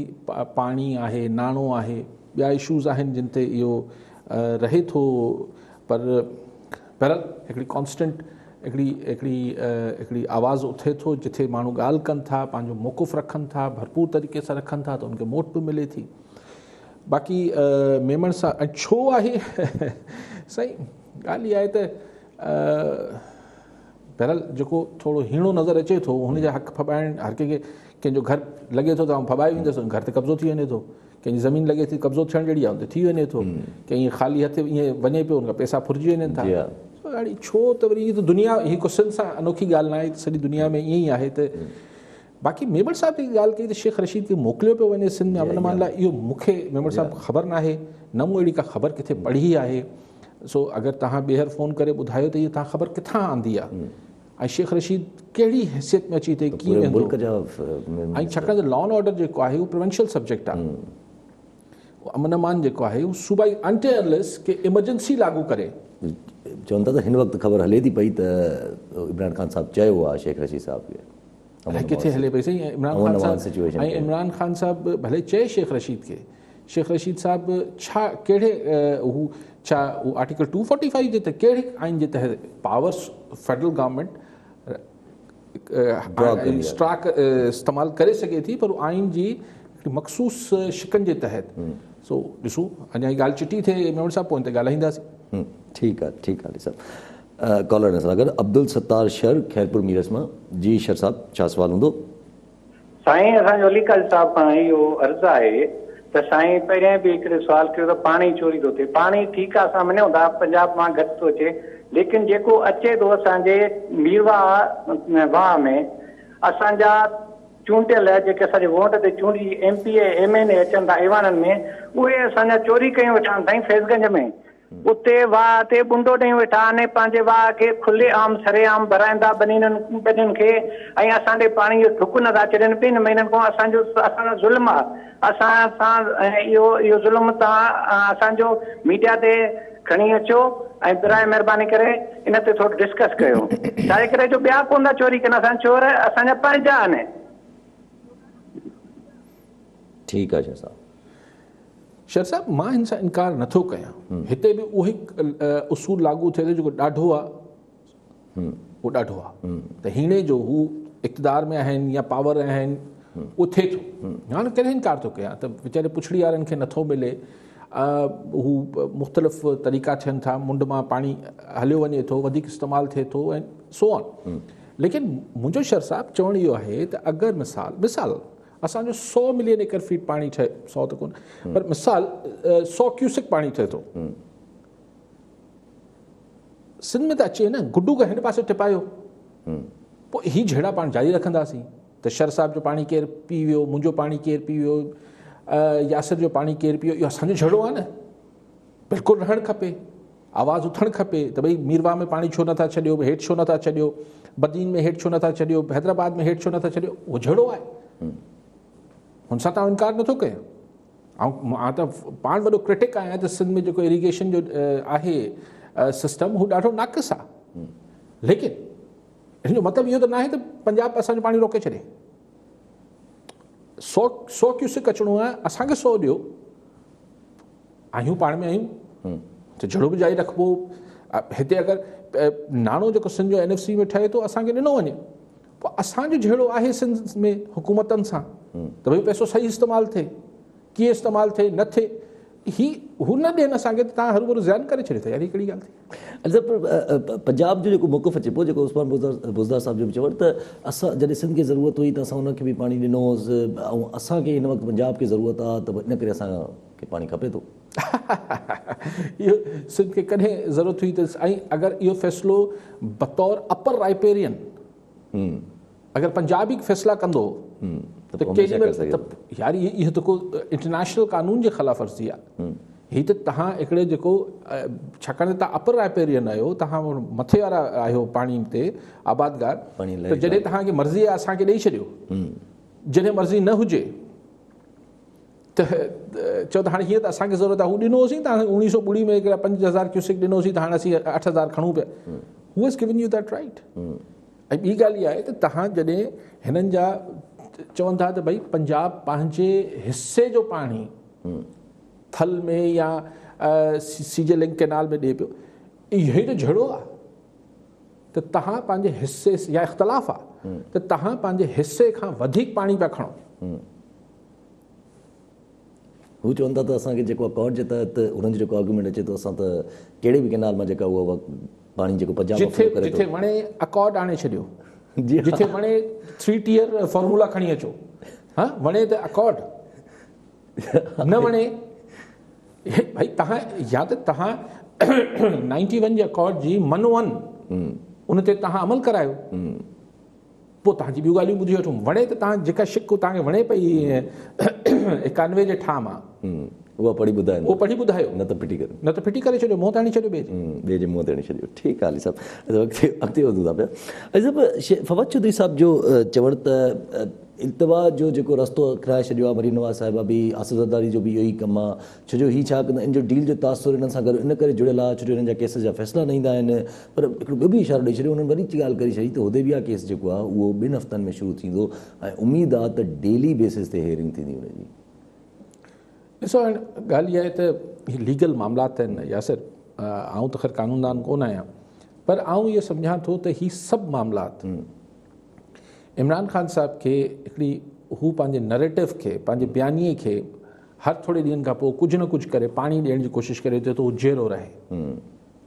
B: पाणी आहे, नाणो आहे, ॿिया इशूज़ आहिनि जिन ते इहो रहे थो। पर बहरहाल हिकिड़ी कॉन्स्टेंट हिकिड़ी आवाज़ उथे थो जिथे माण्हू ॻाल्हि कनि था, पंहिंजो मौक़ुफ़ रखनि था, भरपूर तरीक़े सां रखनि था, त उनखे मोट बि मिले थी। बाक़ी मेमण सां छो आहे साईं, ॻाल्हि इहा आहे त बहरहाल जेको थोरो हीणो नज़र अचे थो हुनजा हक़ फॿाइण, हर कंहिंजो घर लॻे थो त आउं फॿाए वेंदुसि, घर ते कब्ज़ो थी वञे थो, कंहिंजी ज़मीन लॻे थी कब्ज़ो थियण जहिड़ी आहे, थी वञे थो, कंहिं ख़ाली हथ ईअं वञे पियो, हुनखां पैसा फुरिजी वञनि था। हाणे छो त वरी इहा त दुनिया, ही को सिंध सां अनोखी ॻाल्हि न आहे, सॼी दुनिया में ईअं ई आहे। त बाक़ी मेमण साहब जी ॻाल्हि कई त शेख रशीद खे मोकिलियो पियो वञे सिंध में अमन मान लाइ, इहो मूंखे मेमण साहब ख़बर न आहे, न मूं अहिड़ी का ख़बर किथे पढ़ी आहे। सो अगरि तव्हां ॿीहर फ़ोन करे ॿुधायो त इहा तव्हां ख़बर किथां आंदी आहे, ऐं शेख रशीद कहिड़ी हैसियत में अची थिए, कीअं वेंदो, ऐं छाकाणि त लॉ एंड ऑर्डर जेको आहे उहो प्रिवेंशियल सब्जेक्ट आहे। अमन अमान जेको आहे उहो सूबाई अनटिल के इमरजेंसी लागू करे।
C: चवनि था त हिन वक़्तु ख़बर हले थी पई त इमरान ख़ान साहब चयो आहे शेख रशीद साहब खे,
B: किथे हले पई साईं इमरान ख़ान साहब, ऐं इमरान ख़ान साहब भले चए शेख रशीद खे, शेख रशीद साहब छा कहिड़े हू छा उहो आर्टिकल 245 जे तहत कहिड़े आइन जे तहत पावर्स फेडरल गवर्नमेंट स्ट्राक इस्तेमालु करे सघे थी, पर आइन जी मखसूस शिकनि जे तहत। सो ॾिसूं अञा हीअ ॻाल्हि चिटी थिए मेमण साहब, पोइ ते ॻाल्हाईंदासीं।
C: ठीकु आहे सर। कॉलर सां गॾु अब्दुल सत्तार शर खैरपुर मीरस मां। जी शर साहब, छा सवाल हूंदो?
F: साईं असांजो अलीकाल साहब खां इहो अर्ज़ु आहे त साईं पहिरियां बि हिकिड़ो सुवाल कयो त पाणी चोरी थो थिए। पाणी ठीकु आहे, असां मञूं था पंजाब मां घटि थो अचे, लेकिन जेको अचे थो असांजे मीरवा वाह में, असांजा चूंडियल जेके असांजे वोट ते चूंडी MP MN अचनि था एवाननि में, उहे असांजा चोरी कयूं वेठा आहिनि साईं फैज़गंज में। उते वाह ते बुंडो ॾेई वेठा आहिनि, पंहिंजे वाह खे खुले आम सरेआम भराईंदा ॿनियुनि खे, ऐं असांजे पाणी जो ठुक नथा छॾनि। 2 महीननि खां असांजो ज़ुल्म आहे। असां सां इहो ज़ुल्म तव्हां असांजो मीडिया ते खणी अचो ऐं बराए महिरबानी करे इन ते थोरो डिस्कस कयो, छाजे करे जो ॿिया कोन था चोरी कनि, असांजा चोर असांजा पंहिंजा आहिनि।
C: ठीकु आहे शर साहब।
B: शर साहब, मां हिन सां इनकार नथो कयां, हिते बि उहो ई उसूल लागू थिए थो जेको ॾाढो आहे, उहो ॾाढो आहे त हीणे जो हू इक़्तिदार में आहिनि या पावर आहिनि, उहो थिए थो। हाणे कॾहिं इनकार थो कयां त वीचारे पुछड़ी वारनि खे नथो मिले, हू मुख़्तलिफ़ तरीक़ा थियनि था, मुंड मां पाणी हलियो वञे थो, वधीक इस्तेमालु थिए थो, ऐं सो ऑन। लेकिन मुंहिंजो शर साहब चवणु इहो आहे त अगरि मिसाल असांजो 100 मिलियन एकड़ फीट पाणी ठहे, 100 त कोन, पर मिसाल 100 क्यूसिक पाणी ठहे थो सिंध में, त अचे न, गुड्डू खां हिन पासे टिपायो, पोइ ही जहिड़ा पाणी जारी रखंदासीं त शर साहब जो पाणी केरु पी वियो, मुंहिंजो पाणी केरु पी वियो, यासिर जो पाणी केरु पी वियो, इहो असांजो जहिड़ो आहे न। बिल्कुलु रहणु खपे, आवाज़ उथणु खपे त भई मीरवा में पाणी छो नथा छॾियो, हेठि छो नथा छॾियो, बदीन में हेठि छो नथा छॾियो, हैदराबाद में हेठि छो नथा छॾियो, उहो जहिड़ो आहे, हुन सां तव्हां इनकार नथो कयो। ऐं मां त पाण वॾो क्रिटिक आहियां त सिंध में जेको इरीगेशन जो आहे सिस्टम, हू ॾाढो नाक़िस आहे। लेकिन हिन जो मतिलबु इहो त न आहे त पंजाब असांजो पाणी रोके छॾे। 100 क्यूसिक अचिणो आहे, असांखे 100 ॾियो, आहियूं पाण में आहियूं त जहिड़ो बि जारी रखिबो। हिते अगरि नाणो जेको सिंध जो NFC में ठहे थो असांखे ॾिनो वञे, पोइ असांजो जहिड़ो आहे सिंध में हुकूमतनि सां त भई पैसो सही इस्तेमालु थिए, कीअं इस्तेमालु थिए न थिए, ही हू न ॾियनि असांखे त तव्हां हरूभरू ज़ियान करे छॾियो था, यार हीअ कहिड़ी ॻाल्हि थी।
C: अच्छा, पर पंजाब जो जेको मौक़िफ़ अचे पियो, जेको उस्मान बुज़दार साहिब जो बि चवणु त असां जॾहिं सिंध खे ज़रूरत हुई त असां उनखे बि पाणी ॾिनोसीं, ऐं असांखे हिन वक़्तु पंजाब खे ज़रूरत आहे त इन करे असांखे पाणी खपे थो।
B: इहो सिंध खे कॾहिं ज़रूरत हुई त, ऐं अगरि इहो फ़ैसिलो बतौर अपर राइपेरियन अगरि पंजाब ई फ़ैसिला कंदो त यार इहो त को इंटरनेशनल कानून जे ख़िलाफ़ वर्ज़ी आहे। हीअ त तव्हां हिकिड़े जेको छाकाणि त तव्हां अपर राइपेरियन आहियो, तव्हां मथे वारा आहियो पाणी ते आबादगार, त जॾहिं तव्हांखे मर्ज़ी आहे असांखे ॾेई छॾियो, जॾहिं मर्ज़ी न हुजे त चओ त हाणे हीअं त असांखे ज़रूरत आहे, हू ॾिनोसीं तव्हां 1980 में हिकिड़ा 5000 क्यूसेक ॾिनोसीं त हाणे असीं 8000 खणूं पिया। Who is given U that right. ऐं ॿी ॻाल्हि इहा आहे त तव्हां जॾहिं हिननि जा चवनि था त भई पंजाब पंहिंजे हिसे जो पाणी थल में या सीजे लिंक कैनाल में ॾिए पियो, इहो ई त झड़ो आहे त तव्हां पंहिंजे हिसे या इख़्तिलाफ़ आहे त तव्हां पंहिंजे हिसे खां वधीक पाणी पिया खणो।
C: हू चवनि था त असांखे जेको अकॉर्ड जे तहत हुननि जो जेको आर्गुमेंट अचे थो, असां त कहिड़े बि कैनाल मां जेका उहा पाणी जेको पंजाब
B: जिथे वणे अकॉर्ड आणे छॾियो, जिथे वणे 3 टियर फॉर्मूला खणी अचो, हा वणे त अकॉर्ड, न वणे भाई तव्हां या त तव्हां 91 जे अकॉर्ड जी मन उन ते तव्हां अमल करायो, पोइ तव्हांजी ॿियूं ॻाल्हियूं ॿुधी वठूं। वणे त तव्हां जेका शिक तव्हांखे वणे पई 91 जे ठाह मां
C: उहा पढ़ी ॿुधायो,
B: उहो पढ़ी ॿुधायो,
C: न त फिटी
B: करे छॾियो, मुंहुं ते हणी छॾियो
C: ॿिए जे मुंहुं ते हणी छॾियो। ठीकु आहे अली साहिबु, अॻिते वधूं था पिया। साहिबु फवाद चौधरी साहिब जो चवणु त इल्तिवा जो जेको रस्तो खिलाए छॾियो आहे मरीम नवाज़ साहिबा बि, आसिफ़ ज़रदारी जो बि इहो ई कमु आहे, छो जो हीअ छा कंदा इन जो डील जो तासुर हिननि सां गॾु इन करे जुड़ियल आहे छो जो हिननि जा केस जा फ़ैसिला न ईंदा आहिनि। पर हिकिड़ो ॿियो बि इशारो ॾेई छॾियो, हुननि वरी ॻाल्हि करे छॾी त हुदेबिया केस जेको आहे उहो 2 हफ़्तनि में शुरू थींदो ऐं उमेदु आहे त डेली बेसिस ते हेयरिंग थींदी हुनजी।
B: ॾिसो हाणे ॻाल्हि इहा आहे त हीअ लीगल मामलात आहिनि यासिर, आउं त ख़ैर कानूनदान कोन आहियां, पर आउं इहो सम्झां थो त हीअ सभु मामलात इमरान ख़ान साहिब खे हिकिड़ी हू पंहिंजे नरेटिव खे, पंहिंजे बयानीअ खे हर थोरे ॾींहंनि खां पोइ कुझु न कुझु करे पाणी ॾियण जी कोशिशि करे थो त उहो जहिड़ो रहे।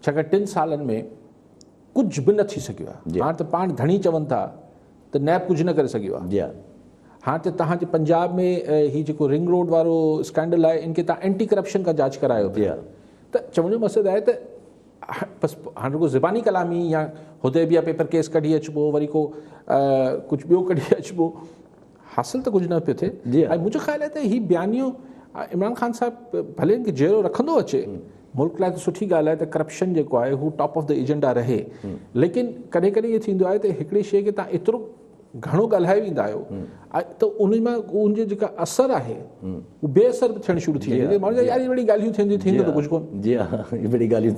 B: छाकाणि 3 सालनि में कुझु बि न थी सघियो आहे। हाणे त पाण धणी चवनि था त नैब कुझु न करे सघियो आहे। हाणे त तव्हांजे पंजाब में हीउ जेको रिंग रोड वारो स्कैंडल आहे, इनखे तव्हां एंटी करप्शन खां जांच करायो पिया, त चवण जो मक़सदु आहे त बसि हाणे रुगो ज़बानी कलामी या हुदैबिया पेपर केस कढी अचिबो, वरी को कुझु ॿियो कढी अचिबो, हासिल त कुझु न पियो थिए। ऐं मुंहिंजो ख़्यालु आहे त हीअ बयानियूं इमरान ख़ान साहिबु भले हिनखे जहिड़ो रखंदो अचे, मुल्क लाइ त सुठी ॻाल्हि आहे त करप्शन जेको आहे हू टॉप ऑफ द एजेंडा रहे, लेकिन कॾहिं कॾहिं इहो थींदो आहे त हिकिड़ी शइ खे तव्हां एतिरो घणो ॻाल्हाए वेंदा आहियो त उन मां उनजो जेका असरु आहे उहो बेअसर थियणु शुरू थी वेंदी, माण्हू यार इहे वॾी ॻाल्हियूं थींदियूं त कुझु कोन।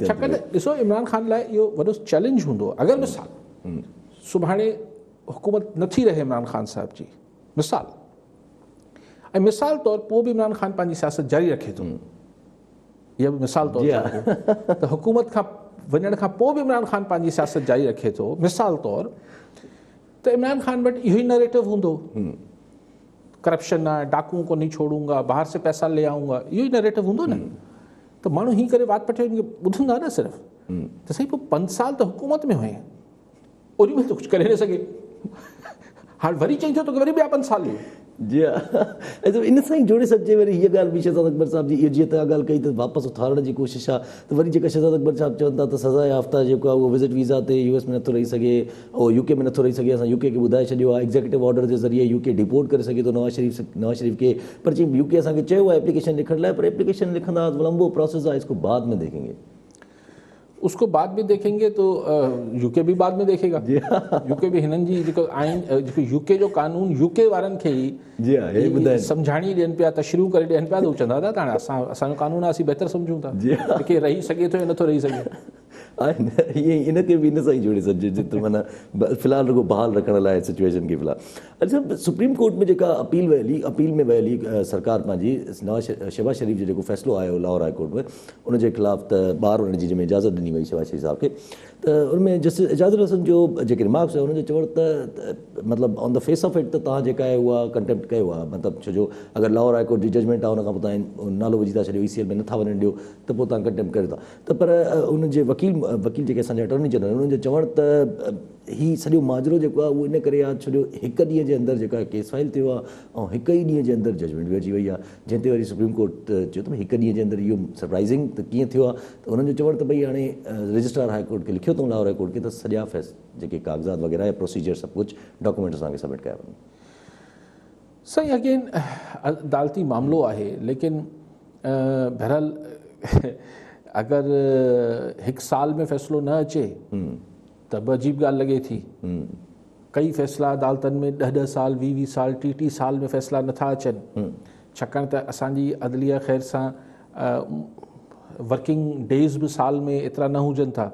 B: छाकाणि त ॾिसो इमरान ख़ान लाइ इहो वॾो चैलेंज हूंदो, अगरि मिसाल सुभाणे हुकूमत नथी रहे इमरान ख़ान साहिब जी मिसाल, ऐं मिसाल तौरु पोइ बि इमरान ख़ान पंहिंजी सियासत जारी रखे थो, इहा बि मिसाल तौरु त हुकूमत खां वञण खां पोइ बि इमरान ख़ान पंहिंजी सियासत जारी रखे थो, मिसाल तौरु त इमरान ख़ान वटि इहो ई नैरेटिव हूंदो, करप्शन आहे, डाकू को नहीं छोड़ूंगा, बाहर से पैसा ले आऊंगा, इहो ई नैरेटिव हूंदो न, त माण्हू हीअं करे वात पटे ॿुधंदा न सिर्फ़ु त साईं पोइ 5 साल त हुकूमत में हुए, ओॾी महिल त कुझु करे न सघे, हाणे वरी चई थो त वरी ॿिया 5 साल ॾियो।
C: जी हा, ऐं इन सां ई जोड़े सघिजे वरी हीअ ॻाल्हि बि शहज़ाद अकबर साहिब जी, इहो जीअं तव्हां ॻाल्हि कई त वापसि उथारण जी कोशिशि आहे, त वरी जेका शहज़ाद अकबर साहिब चवनि था त सज़ा याफ़्ता जेको आहे उहो विज़िट वीज़ा ते US में नथो रही सघे, उहो UK में नथो रही सघे, असां UK खे ॿुधाए छॾियो आहे एग्ज़ीक्यूटिव ऑर्डर जे ज़रिए UK डिपोर्ट करे सघे थो नवाज़ शरीफ़ खे, पर चई UK असांखे चयो आहे एप्लीकेशन लिखण लाइ, पर एप्लीकेशन लिखंदा लंबो प्रोसेस आहे, इसको बाद में देखेंगे,
B: उसको बाद में देखेंगे तो UK भी बाद में देखेगा। UK भी हिननि जी जेको आइन जेको UK जो कानून UK वारनि खे ई सम्झाणी ॾियनि पिया, तशरीह करे ॾियनि पिया, त चवंदा था हाणे असांजो कानून आहे, असीं बहितर सम्झूं था, के रही सघे थो या नथो रही सघे।
C: आहिनि ईअं इनखे बि इन सां ई जोड़े सघिजे जिते माना फ़िलहालु रुॻो बहाल रखण लाइ सिचुएशन खे फ़िलहालु। अच्छा, सुप्रीम कोर्ट में जेका अपील में वयली सरकार पंहिंजी शहबाज शरीफ़ जो जेको फ़ैसिलो आयो लाहौर हाई कोर्ट में उनजे ख़िलाफ़ त ॿार हुननि जी जंहिंमें इजाज़त ॾिनी वई शहबाज शरीफ़ साहब खे, त उनमें जस्टिस एजाज़ुल हसन जो जेके रिमार्क्स हुआ हुनजो चवणु त मतिलबु on the face of it त तव्हां जेका आहे उहा कंटेम्प्ट कयो आहे, मतिलबु छो जो अगरि लाहौर हाई कोर्ट जी जजमेंट आहे हुन खां पोइ तव्हां नालो विझी था छॾियो ECL में नथा वञणु ॾियो त पोइ तव्हां कंटेम्प्ट कयो था। त पर उनजे वकील जेके असांजा अटॉर्नी जनरल उन्हनि जो चवणु त हीउ सॼो माजरो जेको आहे उहो इन करे आहे छो जो हिकु ॾींहं जे अंदरि जेका केस फाइल थियो आहे ऐं हिकु ई ॾींहं जे अंदरि जजमेंट बि अची वई आहे, जंहिं ते वरी सुप्रीम कोर्ट चयो त हिकु ॾींहं जे अंदरि इहो सरप्राइज़िंग त कीअं थियो आहे। त उन्हनि जो चवणु त भई हाणे रजिस्ट्रार हाई कोर्ट खे लिखियो अथऊं लाहौर हाई कोर्ट खे त सॼा जेके कागज़ात वग़ैरह प्रोसीजर सभु कुझु डॉक्यूमेंट असांखे सबमिट कया वञनि।
B: सही अगेन अदालती मामिलो आहे, लेकिन बहरहाल अगरि हिकु साल में फ़ैसिलो न अचे त बि अजीब ॻाल्हि लॻे थी। कई फ़ैसिला अदालतनि में 10-10 साल 20-20 साल 30-30 साल में फ़ैसिला नथा अचनि, छाकाणि त असांजी अदलिया ख़ैर सां वर्किंग डेज़ बि साल में एतिरा न हुजनि था।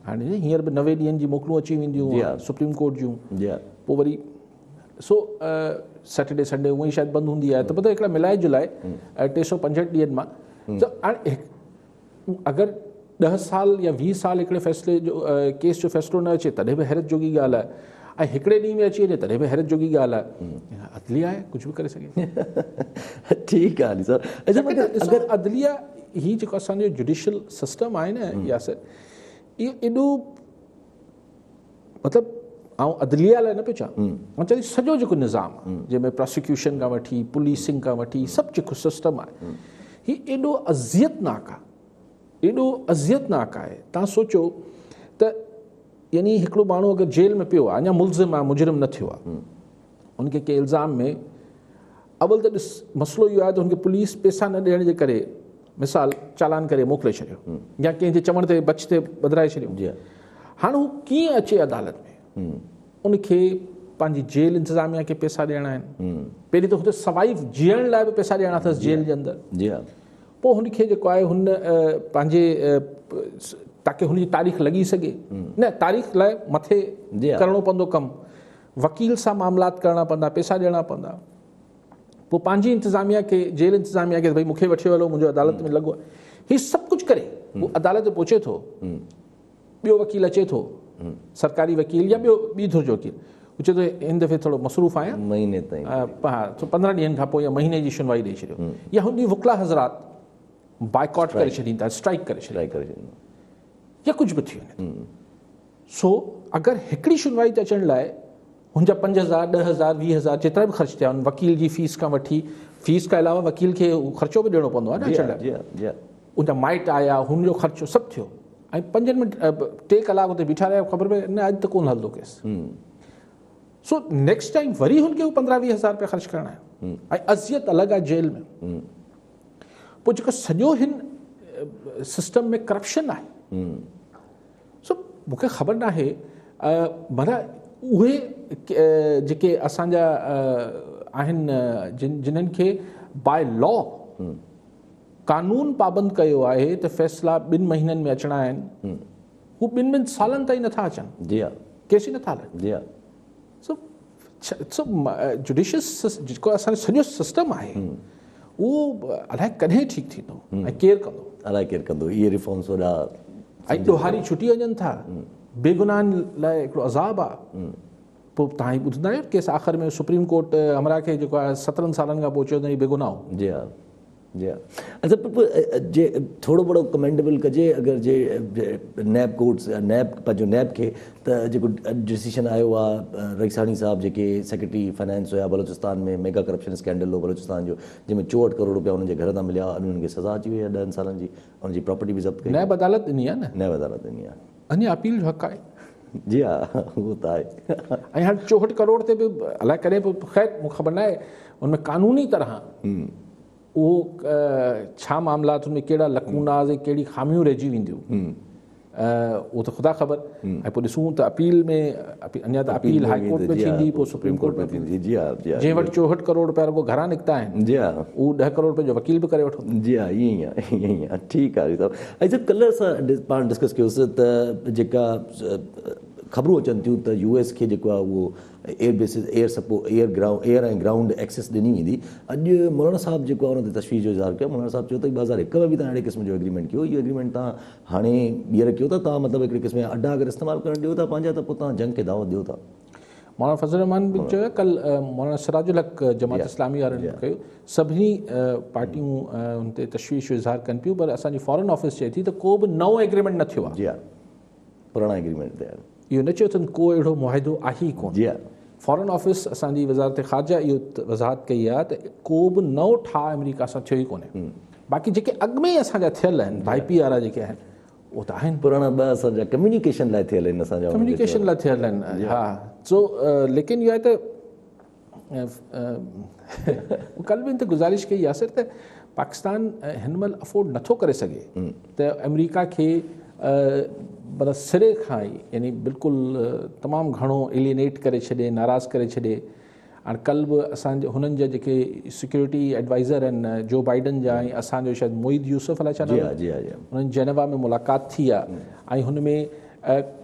B: हाणे हींअर बि 90 ॾींहंनि जी मोकलूं अची वेंदियूं सुप्रीम कोर्ट जूं, पोइ वरी सैटरडे संडे उहा ई शायदि बंदि हूंदी आहे, त मतिलबु हिकिड़ा मिलाए जुलाए 365 ॾींहंनि मां त हाणे अगरि 10 साल या 20 साल हिकिड़े फ़ैसिले जो केस जो फ़ैसिलो न अचे तॾहिं बि हैरत जोगी ॻाल्हि आहे, ऐं हिकिड़े ॾींहं में अची वञे तॾहिं बि हैरत जोगी ॻाल्हि आहे। अदलिया आहे, कुझु बि करे सघे।
C: ठीकु आहे
B: सर, अदलिया ही जेको असांजो जुडिशियल सिस्टम आहे न यासिर, इहो एॾो मतिलबु ऐं अदलिया लाइ न पियो चवां, मां चवां सॼो जेको निज़ाम आहे जंहिंमें प्रोसिक्यूशन खां वठी पुलिसिंग खां वठी सभु जेको सिस्टम आहे हीउ एॾो अज़ियतनाक आहे, एॾो अज़ियतनाक आहे। तव्हां सोचो त यानी हिकिड़ो माण्हू अगरि जेल में पियो आहे, अञा मुल्ज़िम आहे, मुजरिम न थियो आहे, उनखे कंहिं इल्ज़ाम में अवल त ॾिस मसइलो इहो आहे त हुनखे पुलिस पैसा न ॾियण जे करे मिसाल चालान करे मोकिले छॾियो या कंहिंजे चवण ते बच ते ॿधाए छॾियो। हाणे हू कीअं अचे अदालत में, उनखे पंहिंजी जेल इंतिज़ामिया खे पैसा ॾियणा आहिनि, पहिरीं त हुते सर्वाइव जीअण लाइ बि पैसा ॾियणा अथसि जेल जे अंदरि, पोइ हुनखे जेको आहे हुन पंहिंजे ताकी हुनजी तारीख़ लॻी सघे न, तारीख़ लाइ मथे करिणो पवंदो कमु, वकील सां मामलात करणा पवंदा, पैसा ॾियणा पवंदा, पोइ पंहिंजी इंतिज़ामिया खे जेल इंतिज़ामिया खे भई मूंखे वठी हलो मुंहिंजो अदालत में लॻो आहे, हीउ सभु कुझु करे उहो अदालत में पहुचे थो, ॿियो वकील अचे थो, सरकारी वकील या ॿी धुर जो वकील, हू चए थो हिन दफ़े थोरो मसरूफ़ आहियां
C: महीने ताईं,
B: हा 15 ॾींहंनि खां पोइ या महीने जी सुनवाई ॾेई छॾियो, या हुनजी वकिला हज़रात बाइकॉट करे छॾींदा, स्ट्राइक करे छॾींदा, या कुझु बि थी वञे। सो अगरि हिकिड़ी सुनवाई ते अचण लाइ हुनजा 5,000 10,000 20,000 जेतिरा बि ख़र्च थिया आहिनि, वकील जी फीस खां वठी, फीस खां अलावा वकील खे ख़र्चो बि ॾियणो पवंदो आहे न अचण लाइ, उनजा माइट आया, हुनजो ख़र्चो सभु थियो, ऐं 5 मिंट 3 कलाक हुते बीठा रहिया, ख़बर पए न अॼु त कोन हलंदो केस। सो नेक्स्ट टाइम वरी हुनखे 15-20 हज़ार रुपया ख़र्च करणा आहिनि, ऐं अज़ियत अलॻि आहे जेल में। पोइ जेको सॼो हिन सिस्टम में करप्शन आहे, सो मूंखे ख़बर न आहे माना उहे जेके असांजा आहिनि जिन्हनि खे बाय लॉ कानून पाबंद कयो आहे त फ़ैसिला 2 महीननि में अचणा आहिनि, हू 2 सालनि ताईं नथा अचनि, केस ई नथा हलनि। सो जुडिशियल जेको असांजो सॼो सिस्टम आहे उहो अलाए कॾहिं ठीकु थींदो ऐं केरु कंदो,
C: अलाए केरु कंदो, इहे रिफॉर्म्स वॾा
B: ऐं ॾोहारी छुटी वञनि था, बेगुनाहनि लाइ हिकिड़ो अज़ाब आहे। पोइ तव्हां ई ॿुधंदा आहियो केस आख़िर में सुप्रीम कोर्ट हमरा खे जेको आहे 17 सालनि खां पोइ चयो त बेगुनाह हो।
C: जी हा, जी हा। अच्छा जे थोरो बड़ो कमेंडेबल कजे अगरि जे नैब कोर्ट्स नैब पंहिंजो नैब खे त जेको डिसीशन आयो आहे रईसानी साहब जेके सेक्रेटरी फाइनेंस हुया बलोचिस्तान में, मेगा करप्शन स्कैंडल हो बलोचिस्तान जो, जंहिंमें 64 करोड़ रुपया उन्हनि जे घर तां मिलिया, उन्हनि खे सज़ा अची वई आहे 10 सालनि जी, उनजी प्रॉपर्टी बि ज़ब्त कई।
B: नैब अदालत ॾिनी आहे न,
C: नैब अदालत ॾिनी आहे,
B: अञा अपील जो हक़ आहे।
C: जी हा, उहो त आहे।
B: ऐं हाणे 64 करोड़ ते बि अलाए कॾहिं बि ख़ैर मूंखे ख़बर न आहे उनमें कानूनी तरह उहो छा मामलात हुनमें कहिड़ा लकूनाज़ ऐं कहिड़ी ख़ामियूं रहिजी वेंदियूं, उहो त ख़ुदा ख़बर। ऐं पोइ ॾिसूं त अपील में अञा त अपील हाई कोर्ट में थींदी, पोइ सुप्रीम कोर्ट में थींदी।
C: जी हा, जी हा,
B: जंहिं वटि 64 करोड़ रुपया रुगो घरां निकिता आहिनि,
C: जी हा,
B: उहो 10 करोड़ रुपए जो वकील बि करे वठो।
C: जी हा, ईअं ई आहे, ईअं ई आहे। ठीकु आहे साहब। ऐं जब कल्ह असां पाण डिस्कस कयोसीं त जेका ख़बरूं अचनि थियूं त US खे जेको आहे उहो एयर बेसिस एयर ऐं ग्राउंड एक्सेस ॾिनी वेंदी। अॼु मौलाना साहब जेको आहे हुन ते तशवीश जो इज़हार कयो। मौलाना साहब चयो त 2001 में बि तव्हां अहिड़े क़िस्म जो एग्रीमेंट कयो, इहो एग्रीमेंट तव्हां हाणे ॿीहर कयो था, तव्हां मतिलबु हिकिड़े क़िस्म जा अड्डा अगरि इस्तेमालु करणु ॾियो था पंहिंजा, त पोइ तव्हां जंग खे दावत ॾियो था।
B: मौलाना फज़ल रहमान बि चयो, कल मौलाना सिराजुल हक़ जमात इस्लामी वारनि कयो। सभिनी पार्टियूं हुन ते तशवीश जो इज़हार कनि पियूं, पर असांजी फॉरेन ऑफिस चए थी त को बि नओं एग्रीमेंट न थियो आहे।
C: जी हा, पुराणा एग्रीमेंट ते
B: इहो न चयो अथनि को अहिड़ो मुआहिदो आहे ई कोन।
C: जी हा,
B: फॉरेन ऑफिस असांजी वज़ारत ख़ारजा इहो वज़ाहत कई आहे त को बि नओं ठाह अमेरिका सां थियो ई कोन्हे। बाक़ी जेके अॻु में ई असांजा थियल आहिनि IPR वारा जेके आहिनि उहो त आहिनि,
C: पुराणा ॿ असांजा कम्युनिकेशन लाइ थियल आहिनि, असांजा
B: कम्युनिकेशन लाइ थियल आहिनि। हा, सो लेकिन इहो आहे त कल्ह बि त गुज़ारिश कई यासिर त पाकिस्तान हिन महिल अफोर्ड नथो करे सघे त अमेरिका खे पर सिरे खां ई यानी बिल्कुलु तमामु घणो एलिएनेट करे छॾे, नाराज़ करे छॾे। हाणे कल्ह बि असांजे हुननि जा जेके सिक्योरिटी एडवाइज़र आहिनि जो बाइडन जा, ऐं असांजो शायदि मोईद यूसुफ अलाए छा हुननि जेनेवा में मुलाक़ात थी आहे, ऐं हुन में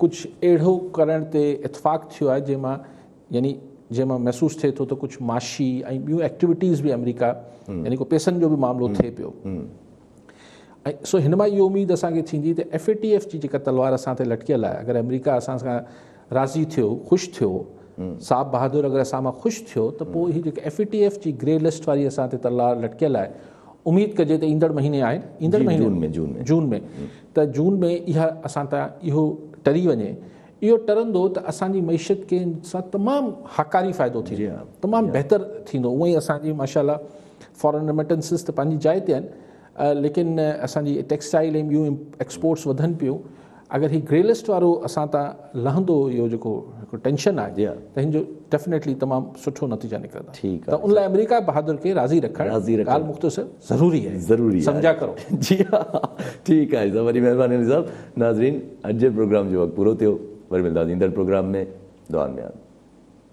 B: कुझु अहिड़ो करण ते इतफ़ाक़ थियो आहे जंहिंमां महसूसु थिए थो त कुझु माशी ऐं ॿियूं एक्टिविटीज़ बि अमेरिका यानी को पैसनि जो बि मामिलो थिए पियो। ऐं सो हिन मां इहो उमेदु असांखे थींदी त FATF जी जेका तलवार असां ते लटकियल आहे, अगरि अमेरिका असां सां राज़ी थियो, ख़ुशि थियो, साहब बहादुर अगरि असां मां ख़ुशि थियो, त पोइ हीअ जेका FATF जी ग्रे लिस्ट वारी असां ते तलवार लटकियल आहे, उमेदु कजे त ईंदड़ महीने आहे, ईंदड़ महीने जून में त जून में इहा असां तां इहो टरी वञे। इहो टरंदो त असांजी मईशत खे सां तमामु हकारी फ़ाइदो थींदो, तमामु बहितरु थींदो। उअं ई असांजी माशाल्लाह फॉरेन रेमिटेंसिस त पंहिंजी जाइ ते आहिनि, लेकिन असांजी टेक्सटाइल ऐं ॿियूं एक्सपोर्ट्स वधनि पियूं। अगरि हीउ ग्रे लिस्ट वारो असां तां लहंदो, इहो जेको हिकु टेंशन आहे, त हिन जो डेफिनेटली तमामु सुठो नतीजा निकिरंदा।
C: ठीकु
B: आहे, त उन लाइ अमेरिका बहादुर खे राज़ी रखणु ॻाल्हि मुख़्तसिर ज़रूरी आहे, सम्झा करो।
C: जी हा, ठीकु आहे साहब, वॾी महिरबानी साहब। नाज़रीन, अॼु जे प्रोग्राम जो वक़्तु पूरो थियो, वरी मिलंदासीं ईंदड़ प्रोग्राम में। दुआनि में